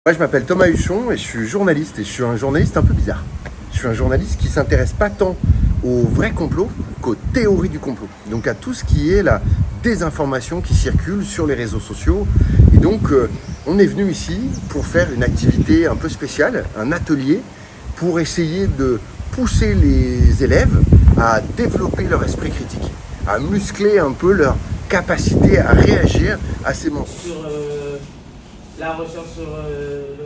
Moi, je m'appelle Thomas Huchon et je suis journaliste. Et je suis un journaliste un peu bizarre. Je suis un journaliste qui ne s'intéresse pas tant aux vrais complots qu'aux théories du complot. Donc à tout ce qui est la désinformation qui circule sur les réseaux sociaux. Et donc, on est venu ici pour faire une activité un peu spéciale, un atelier, pour essayer de pousser les élèves à développer leur esprit critique, à muscler un peu leur capacité à réagir à ces mensonges. La recherche sur le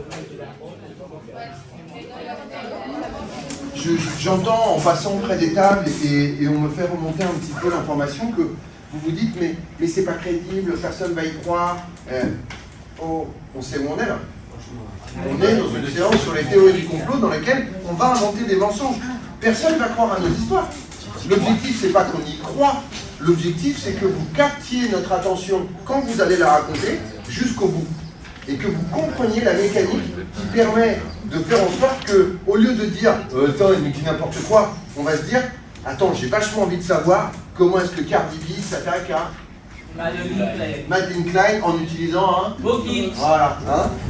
J'entends en passant près des tables et on me fait remonter un petit peu l'information que vous vous dites mais c'est pas crédible, personne va y croire. On sait où on est là. On est dans une séance sur les théories du complot dans laquelle on va inventer des mensonges. Personne ne va croire à nos histoires. L'objectif, c'est pas qu'on y croit. L'objectif, c'est que vous captiez notre attention quand vous allez la raconter jusqu'au bout. Et que vous compreniez la mécanique qui permet de faire en sorte que, au lieu de dire attends, il me dit n'importe quoi, on va se dire attends, j'ai vachement envie de savoir comment est-ce que Cardi B s'attaque à Madeline Klein en utilisant un Booking. Voilà.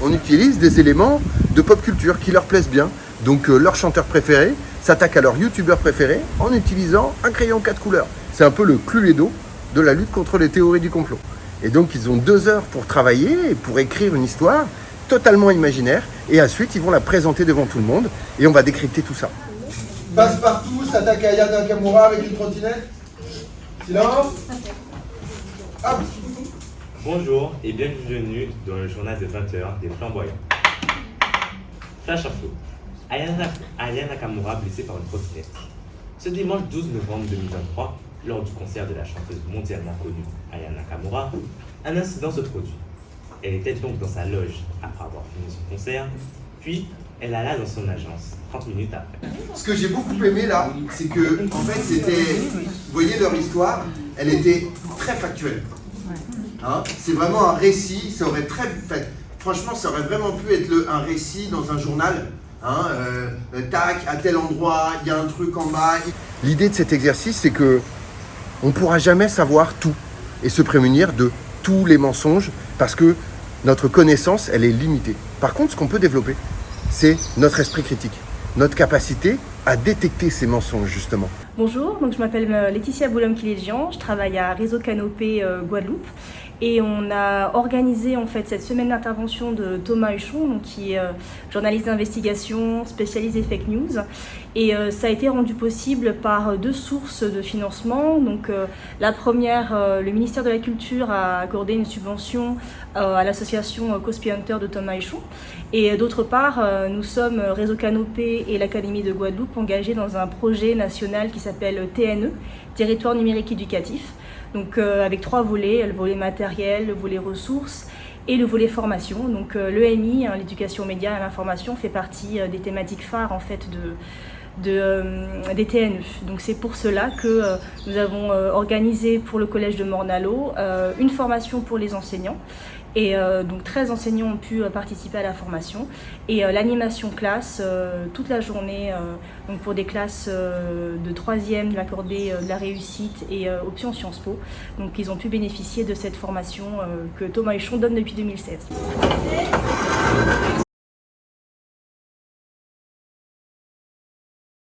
On utilise des éléments de pop culture qui leur plaisent bien. Donc leur chanteur préféré s'attaque à leur youtubeur préféré en utilisant un crayon 4 couleurs. C'est un peu le Cluedo de la lutte contre les théories du complot. Et donc ils ont 2 heures pour travailler et pour écrire une histoire totalement imaginaire. Et ensuite ils vont la présenter devant tout le monde et on va décrypter tout ça. Passe-partout s'attaque à Aya Nakamura avec une trottinette. Silence. Hop. Bonjour et bienvenue dans le journal de 20h des Flamboyants. Flash info. Aya Nakamura blessée par une trottinette. Ce dimanche 12 novembre 2023, lors du concert de la chanteuse mondialement connue Aya Nakamura, un incident se produit. Elle était donc dans sa loge après avoir fini son concert, puis elle alla dans son agence 30 minutes après. Ce que j'ai beaucoup aimé là, c'est que en fait c'était, vous voyez leur histoire, elle était très factuelle. Hein, c'est vraiment un récit, ça aurait franchement ça aurait vraiment pu être un récit dans un journal. Tac, à tel endroit, il y a un truc en bas. L'idée de cet exercice, c'est que on ne pourra jamais savoir tout et se prémunir de tous les mensonges parce que notre connaissance, elle est limitée. Par contre, ce qu'on peut développer, c'est notre esprit critique, notre capacité à détecter ces mensonges, justement. Bonjour, donc je m'appelle Laetitia Boulom-Kilégian, je travaille à Réseau Canopé Guadeloupe et on a organisé en fait cette semaine d'intervention de Thomas Huchon, donc, qui est journaliste d'investigation, spécialiste des fake news, et ça a été rendu possible par 2 sources de financement. Donc la première, le ministère de la Culture a accordé une subvention à l'association Cospi Hunter de Thomas Huchon, et d'autre part, nous sommes Réseau Canopé et l'Académie de Guadeloupe engagés dans un projet national qui s'appelle TNE, Territoire numérique éducatif, donc avec 3 volets, le volet matériel, le volet ressources et le volet formation. Donc l'EMI, l'éducation aux médias et à l'information, fait partie des thématiques phares en fait des TNE. Donc c'est pour cela que nous avons organisé pour le collège de Morne-à-l'Eau une formation pour les enseignants. Et donc 13 enseignants ont pu participer à la formation et l'animation classe toute la journée donc pour des classes de 3e, de l'accordé de la réussite et option Sciences Po. Donc ils ont pu bénéficier de cette formation que Thomas Huchon donne depuis 2016.